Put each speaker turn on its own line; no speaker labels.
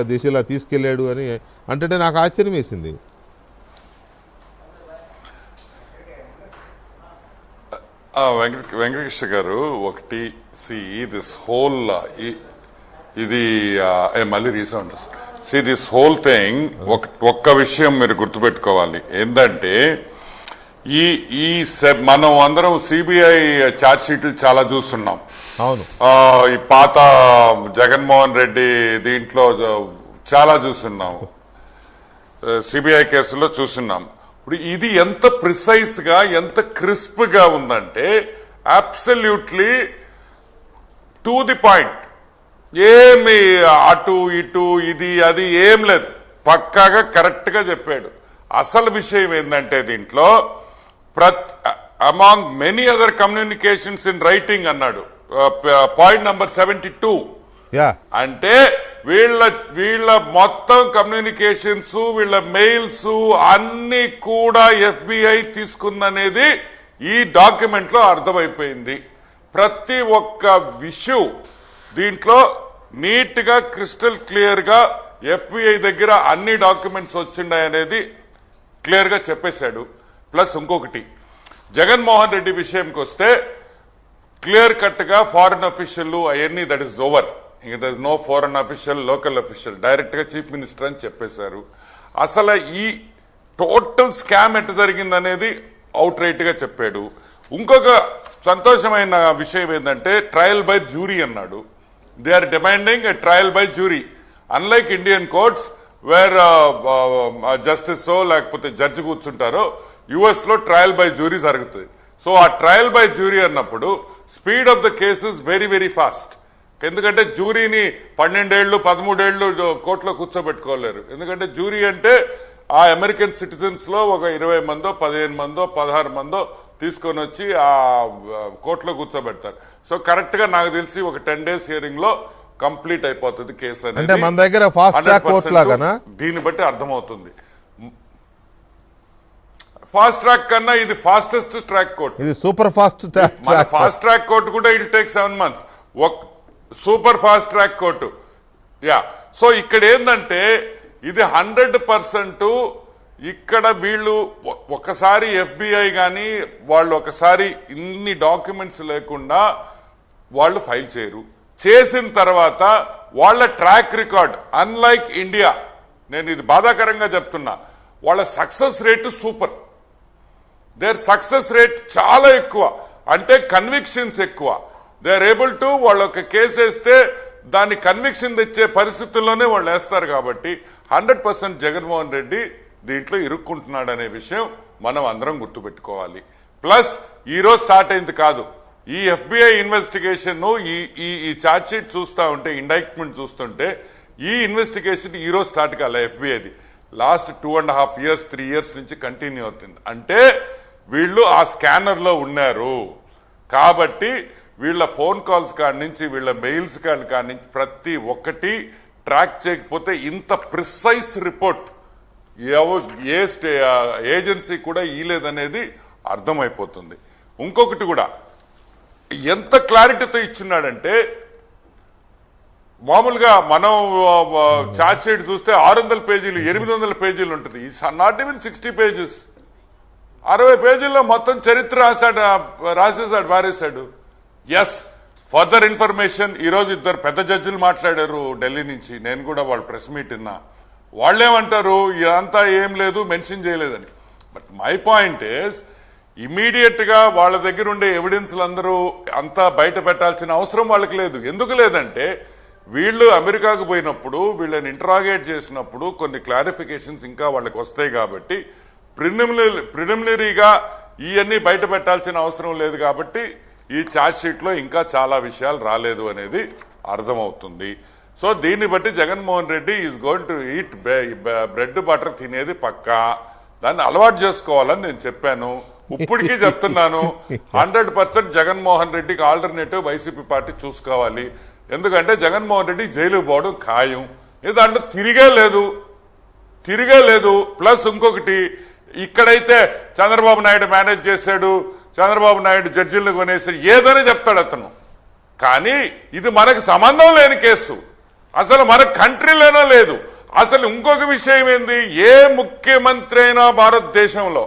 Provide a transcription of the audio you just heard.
దిశలా తీసుకెళ్ళాడు అని అంటే నాకు ఆశ్చర్యం వేసింది.
వెంకటకృష్ణ గారు ఒకటి దిస్ హోల్ ఇది మళ్ళీ రీసౌండ్ దిస్ హోల్ థింగ్ ఒక్క విషయం మీరు గుర్తుపెట్టుకోవాలి ఏంటంటే ఈ మనం అందరం సిబిఐ ఛార్జ్ షీట్లు చాలా చూస్తున్నాం.
అవును,
ఈ పాత జగన్మోహన్ రెడ్డి దీంట్లో చాలా చూస్తున్నాం, సిబిఐ కేసులో చూస్తున్నాం. ఇప్పుడు ఇది ఎంత ప్రిసైజ్ గా ఎంత క్రిస్ప్ గా ఉందంటే అబ్సల్యూట్లీ టు ది పాయింట్. ఏమి అటు ఇటు ఇది అది ఏం లేదు, పక్కాగా కరెక్ట్ గా చెప్పాడు. అసలు విషయం ఏంటంటే దీంట్లో among many other communications in writing అన్నాడు. పాయింట్ నంబర్ 72 అంటే వీళ్ళ మొత్తం కమ్యూనికేషన్స్ వీళ్ళ మెయిల్స్ అన్ని కూడా FBI తీసుకుందనేది ఈ డాక్యుమెంట్ లో అర్థమైపోయింది. ప్రతి ఒక్క విషయం దీంట్లో నీట్ గా క్రిస్టల్ క్లియర్ గా FBI దగ్గర అన్ని డాక్యుమెంట్స్ వచ్చిండాయనేది క్లియర్ గా చెప్పేశాడు. ప్లస్ ఇంకొకటి జగన్మోహన్ రెడ్డి విషయంకి వస్తే క్లియర్ కట్ గా ఫారెన్ అఫీషియల్ అవన్నీ దట్ ఈస్ ఓవర్. ఇంకా there is no foreign official, local official, direct గా చీఫ్ మినిస్టర్ అని చెప్పేశారు. అసలు ఈ టోటల్ స్కామ్ ఎట్ట జరిగిందనేది అవుట్ రైట్ గా చెప్పాడు. ఇంకొక సంతోషమైన విషయం ఏంటంటే ట్రయల్ బై జ్యూరీ అన్నాడు. They are demanding a trial by jury. Unlike Indian courts where justice లేకపోతే జడ్జి కూర్చుంటారో యుఎస్ లో ట్రయల్ బై జ్యూరీ జరుగుతుంది. సో ఆ ట్రయల్ బై జ్యూరీ అన్నప్పుడు speed of the cases very very fast. ఎందుకంటే జ్యూరీని 12 ఏళ్ళు 13 ఏళ్ళు కోర్టులో కూర్చోబెట్టుకోలేరు. ఎందుకంటే జ్యూరీ అంటే ఆ అమెరికన్ సిటిజన్స్ లో ఒక 20 మందో 15 మందో 16 మందో తీసుకొని వచ్చి ఆ కోర్టులో కూర్చోబెడతారు. సో కరెక్ట్ గా నాకు తెలిసి ఒక 10 days హియరింగ్ లో కంప్లీట్ అయిపోతుంది కేసు అనేది.
మన దగ్గర ఫాస్ట్ ట్రాక్ కోర్టు లాగానా?
దీన్ని బట్టి అర్థమవుతుంది. ఫాస్ట్ ట్రాక్ కన్నా ఇది ఫాస్టెస్ట్ ట్రాక్ కోర్టు,
ఇది super fast track.
Fast track court కూడా it take 7 months. Super fast track court. So ఇక్కడ ఏంటంటే ఇది 100% ఇక్కడ వీళ్ళు ఒకసారి FBI గాని వాళ్ళు ఒకసారి ఇన్ని డాక్యుమెంట్స్ లేకుండా వాళ్ళు ఫైల్ చేయరు. చేసిన తర్వాత వాళ్ళ ట్రాక్ రికార్డ్ అన్లైక్ ఇండియా, నేను ఇది బాధాకరంగా చెప్తున్నా, వాళ్ళ success rate super. Their success rate చాలా ఎక్కువ, అంటే కన్విక్షన్స్ ఎక్కువ. దే ఆర్ ఏబుల్ టు వాళ్ళు ఒక కేసు వేస్తే దాన్ని కన్విక్షన్ తెచ్చే పరిస్థితుల్లోనే వాళ్ళు వేస్తారు. కాబట్టి 100% జగన్మోహన్ రెడ్డి దీంట్లో ఇరుక్కుంటున్నాడు అనే విషయం మనం అందరం గుర్తుపెట్టుకోవాలి. ప్లస్ ఈరోజు స్టార్ట్ అయింది కాదు, ఈ FBI ఇన్వెస్టిగేషన్ ఈ ఛార్జ్ షీట్ చూస్తూ ఉంటే, ఇండైట్మెంట్ చూస్తుంటే ఈ ఇన్వెస్టిగేషన్ ఈరోజు స్టార్ట్ కాలే. FBIది లాస్ట్ 2.5 years 3 years నుంచి కంటిన్యూ అవుతుంది. అంటే వీళ్ళు ఆ స్కానర్ లో ఉన్నారు కాబట్టి వీళ్ళ ఫోన్ కాల్స్ కాడి నుంచి వీళ్ళ మెయిల్స్ కాడి నుంచి ప్రతి ఒక్కటి ట్రాక్ చేయకపోతే ఇంత ప్రిసైజ్ రిపోర్ట్ ఏ ఏజెన్సీ కూడా ఇలేదనేది అర్థమైపోతుంది. ఇంకొకటి కూడా ఎంత క్లారిటీతో ఇచ్చున్నాడంటే, మామూలుగా మనం ఛార్జ్ షీట్ చూస్తే 600 పేజీలు 800 పేజీలు ఉంటుంది. నాట్ ఈవెన్ 60 pages, 60 పేజీల్లో మొత్తం చరిత్ర రాసేసాడు పారేశాడు. ఎస్, ఫర్దర్ ఇన్ఫర్మేషన్ ఈరోజు 2 పెద్ద జడ్జిలు మాట్లాడారు ఢిల్లీ నుంచి. నేను కూడా వాళ్ళ ప్రెస్ మీట్ విన్నా. వాళ్ళేమంటారు, ఇదంతా ఏం లేదు, మెన్షన్ చేయలేదని. But my point is immediate గా వాళ్ళ దగ్గర ఉండే ఎవిడెన్స్లు అందరూ అంతా బయట పెట్టాల్సిన అవసరం వాళ్ళకి లేదు. ఎందుకు లేదంటే వీళ్ళు అమెరికాకు పోయినప్పుడు వీళ్ళని ఇంటరాగేట్ చేసినప్పుడు కొన్ని క్లారిఫికేషన్స్ ఇంకా వాళ్ళకి వస్తాయి. కాబట్టి ప్రిలిమినరీగా ఇవన్నీ బయట పెట్టాల్సిన అవసరం లేదు. కాబట్టి ఈ ఛార్జ్ షీట్ లో ఇంకా చాలా విషయాలు రాలేదు అనేది అర్థమవుతుంది. సో దీన్ని బట్టి Jaganmohan Reddy is going to eat bread butter తినేది పక్కా. దాన్ని అలవాటు చేసుకోవాలని నేను చెప్పాను, ఇప్పటికీ చెప్తున్నాను. 100% జగన్మోహన్ రెడ్డికి ఆల్టర్నేటివ్ వైసీపీ పార్టీ చూసుకోవాలి. ఎందుకంటే జగన్మోహన్ రెడ్డి జైలుకు పోవడం ఖాయం. దాంట్లో తిరిగే లేదు. ప్లస్ ఇంకొకటి, ఇక్కడైతే చంద్రబాబు నాయుడు మేనేజ్ చేశాడు, చంద్రబాబు నాయుడు జడ్జిలను కొనేసాడు, ఏదని చెప్తాడు అతను. కానీ ఇది మనకు సంబంధం లేని కేసు. అసలు మన కంట్రీలోనే లేదు. అసలు ఇంకొక విషయం ఏంది, ఏ ముఖ్యమంత్రి అయినా భారతదేశంలో